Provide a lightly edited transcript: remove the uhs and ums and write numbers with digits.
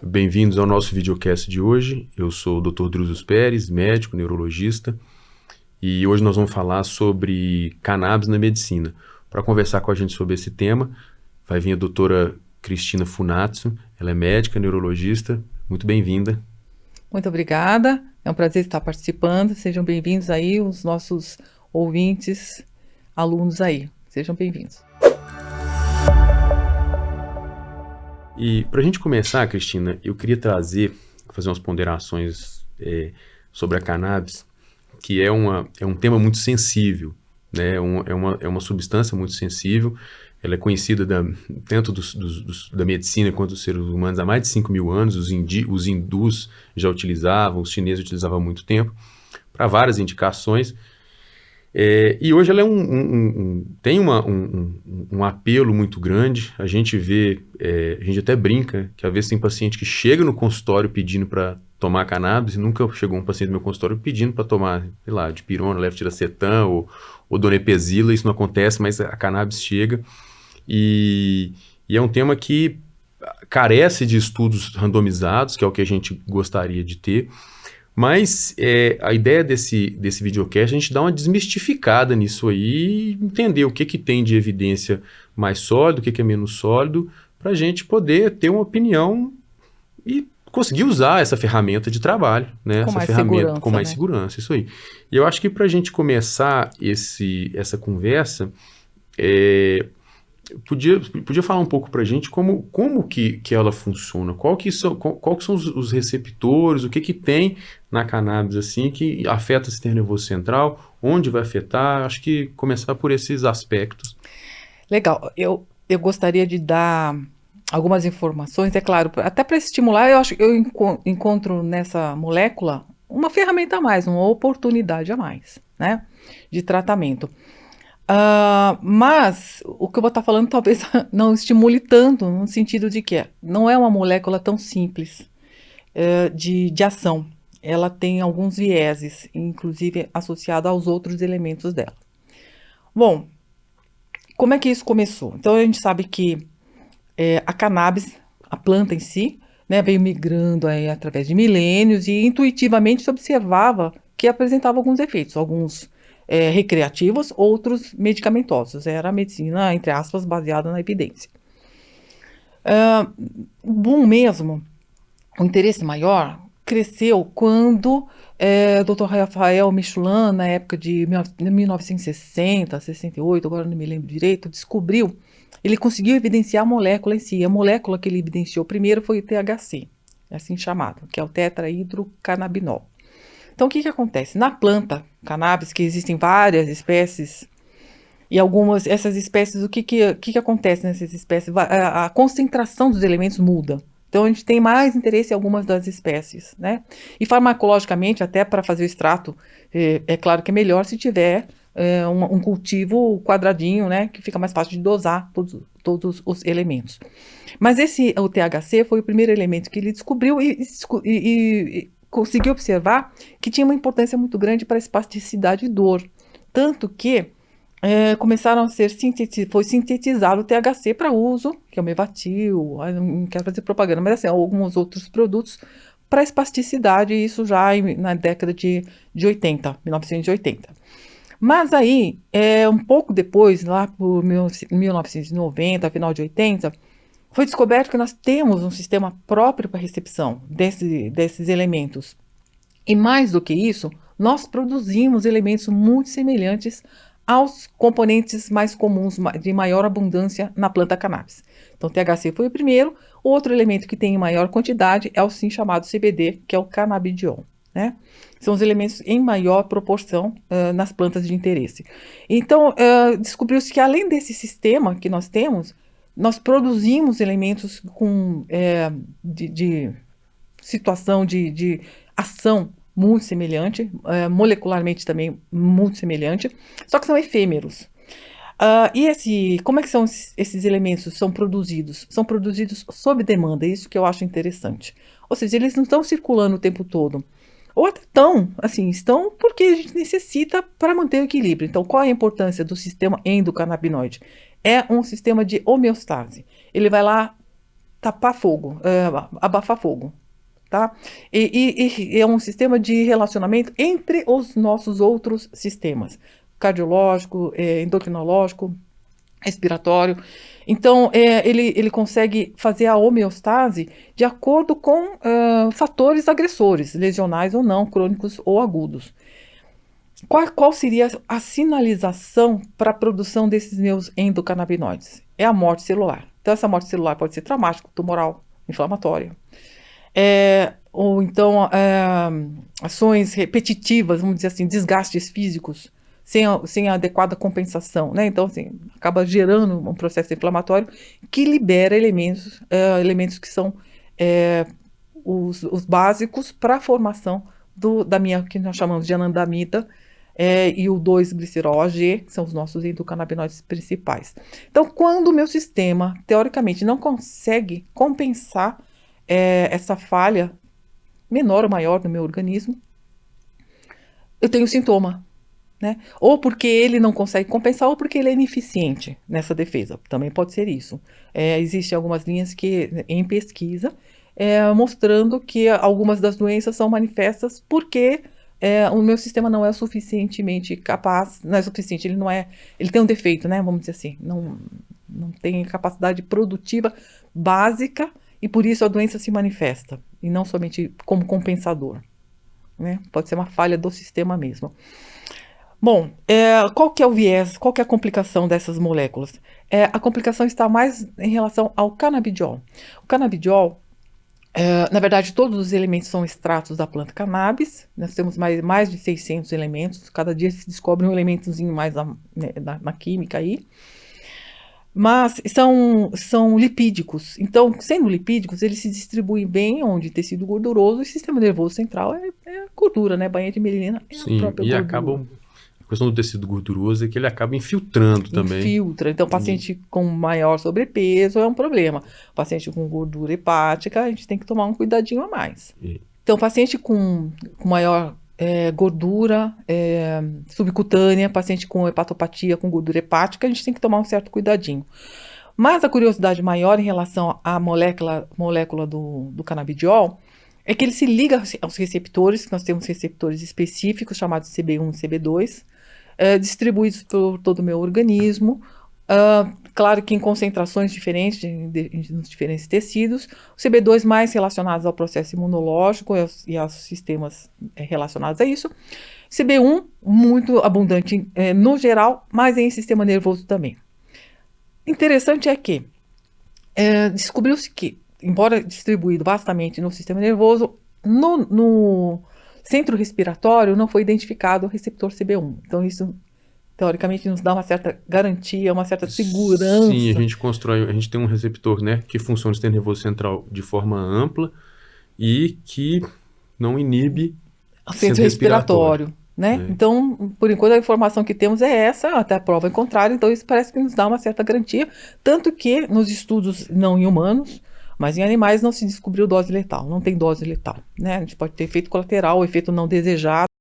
Bem-vindos ao nosso videocast de hoje. Eu sou o Dr. Drusus Pérez, médico, neurologista, e hoje nós vamos falar sobre cannabis na medicina. Para conversar com a gente sobre esse tema, vai vir a doutora Cristina Funatsu. Ela é médica, neurologista. Muito bem-vinda. Muito obrigada, é um prazer estar participando. Sejam bem-vindos aí os nossos ouvintes, alunos aí. Sejam bem-vindos. E para a gente começar, Cristina, eu queria fazer umas ponderações sobre a cannabis, que é um tema muito sensível, né? É uma substância muito sensível. Ela é conhecida tanto da medicina quanto dos seres humanos há mais de 5.000 anos. Os hindus já utilizavam, os chineses utilizavam há muito tempo, para várias indicações. E hoje ela tem um apelo muito grande. A gente vê, a gente até brinca, que às vezes tem paciente que chega no consultório pedindo para tomar cannabis, e nunca chegou um paciente no meu consultório pedindo para tomar, sei lá, dipirona, levetiracetam ou donepezila. Isso não acontece, mas a cannabis chega. E é um tema que carece de estudos randomizados, que é o que a gente gostaria de ter. Mas a ideia desse videocast é a gente dar uma desmistificada nisso aí e entender o que tem de evidência mais sólido, o que é menos sólido, para a gente poder ter uma opinião e conseguir usar essa ferramenta de trabalho, né? Com Essa mais ferramenta segurança, com mais né? segurança, isso aí. E eu acho que para a gente começar essa conversa, podia falar um pouco para a gente como que ela funciona, qual que são os receptores, o que tem na cannabis assim que afeta o sistema nervoso central, onde vai afetar. Acho que começar por esses aspectos. Legal, eu gostaria de dar algumas informações, é claro, até para estimular. Eu encontro nessa molécula uma ferramenta a mais, uma oportunidade a mais, né, de tratamento. Mas o que eu vou estar falando talvez não estimule tanto, no sentido de que não é uma molécula tão simples de ação. Ela tem alguns vieses, inclusive associado aos outros elementos dela. Bom, como é que isso começou? Então a gente sabe que a cannabis, a planta em si, né, veio migrando aí através de milênios e intuitivamente se observava que apresentava alguns efeitos, alguns recreativos, outros medicamentosos. Era a medicina, entre aspas, baseada na evidência. O boom mesmo, o interesse maior, cresceu quando o Dr. Rafael Mechoulam, na época de 1960, 68, agora não me lembro direito, descobriu, ele conseguiu evidenciar a molécula em si. A molécula que ele evidenciou primeiro foi o THC, assim chamado, que é o tetrahidrocannabinol. Então, o que acontece? Na planta cannabis, que existem várias espécies, e essas espécies, o que acontece nessas espécies? A concentração dos elementos muda. Então, a gente tem mais interesse em algumas das espécies, né? E farmacologicamente, até para fazer o extrato, é claro que é melhor se tiver um cultivo quadradinho, né? Que fica mais fácil de dosar todos os elementos. Mas o THC foi o primeiro elemento que ele descobriu e conseguiu observar que tinha uma importância muito grande para a espasticidade e dor. Tanto que começaram a foi sintetizado o THC para uso, que é o Mevatil, não quero fazer propaganda, mas assim, alguns outros produtos para espasticidade, isso já na década de 80, 1980. Mas aí, um pouco depois, lá por 1990, final de 80, foi descoberto que nós temos um sistema próprio para recepção desses elementos. E mais do que isso, nós produzimos elementos muito semelhantes aos componentes mais comuns, de maior abundância na planta cannabis. Então, THC foi o primeiro. Outro elemento que tem em maior quantidade é o sim chamado CBD, que é o cannabidiol, né? São os elementos em maior proporção nas plantas de interesse. Então, descobriu-se que além desse sistema que nós temos, nós produzimos elementos de situação de ação muito semelhante, molecularmente também muito semelhante, só que são efêmeros. Como é que são esses elementos são produzidos? São produzidos sob demanda, isso que eu acho interessante. Ou seja, eles não estão circulando o tempo todo. Ou até estão porque a gente necessita para manter o equilíbrio. Então, qual é a importância do sistema endocannabinoide? É um sistema de homeostase. Ele vai lá tapar fogo, abafar fogo, tá? E é um sistema de relacionamento entre os nossos outros sistemas, cardiológico, endocrinológico, respiratório. Então, ele consegue fazer a homeostase de acordo com fatores agressores, lesionais ou não, crônicos ou agudos. Qual seria a sinalização para a produção desses meus endocannabinoides? É a morte celular. Então, essa morte celular pode ser traumática, tumoral, inflamatória. Ou então, ações repetitivas, vamos dizer assim, desgastes físicos, sem a adequada compensação, né? Então, assim, acaba gerando um processo inflamatório que libera elementos que são os básicos para a formação da minha, que nós chamamos de anandamida, e o 2-glicerol-AG, que são os nossos endocannabinoides principais. Então, quando o meu sistema, teoricamente, não consegue compensar essa falha, menor ou maior no meu organismo, eu tenho sintoma. Né? Ou porque ele não consegue compensar, ou porque ele é ineficiente nessa defesa. Também pode ser isso. Existem algumas linhas em pesquisa mostrando que algumas das doenças são manifestas porque o meu sistema não é suficientemente capaz, não é suficiente, ele tem um defeito, né? Vamos dizer assim, não tem capacidade produtiva básica e por isso a doença se manifesta, e não somente como compensador. Né? Pode ser uma falha do sistema mesmo. Bom, qual que é o viés, qual que é a complicação dessas moléculas? A complicação está mais em relação ao canabidiol. O canabidiol, na verdade, todos os elementos são extratos da planta cannabis. Nós temos mais de 600 elementos. Cada dia se descobre um elementozinho mais na química aí. Mas são lipídicos. Então, sendo lipídicos, eles se distribuem bem onde tecido gorduroso e sistema nervoso central é gordura, né? Banha de melina é a Sim, própria e gordura. acabam. A questão do tecido gorduroso é que ele acaba infiltrando também. Infiltra. Então, paciente com maior sobrepeso é um problema. Paciente com gordura hepática, a gente tem que tomar um cuidadinho a mais. Então, paciente com maior gordura subcutânea, paciente com hepatopatia, com gordura hepática, a gente tem que tomar um certo cuidadinho. Mas a curiosidade maior em relação à molécula do canabidiol é que ele se liga aos receptores, que nós temos receptores específicos, chamados CB1 e CB2, distribuídos por todo o meu organismo, claro que em concentrações diferentes, nos diferentes tecidos, o CB2 mais relacionados ao processo imunológico e aos sistemas relacionados a isso, CB1 muito abundante no geral, mas em sistema nervoso também. Interessante é que descobriu-se que, embora distribuído vastamente no sistema nervoso, no centro respiratório não foi identificado o receptor CB1. Então, isso, teoricamente, nos dá uma certa garantia, uma certa segurança. Sim, a gente tem um receptor, né, que funciona no sistema nervoso central de forma ampla e que não inibe o centro respiratório. Né? Então, por enquanto, a informação que temos é essa, até a prova em contrário, então isso parece que nos dá uma certa garantia, tanto que nos estudos não em humanos, mas em animais não se descobriu dose letal, não tem dose letal, né? A gente pode ter efeito colateral, efeito não desejado.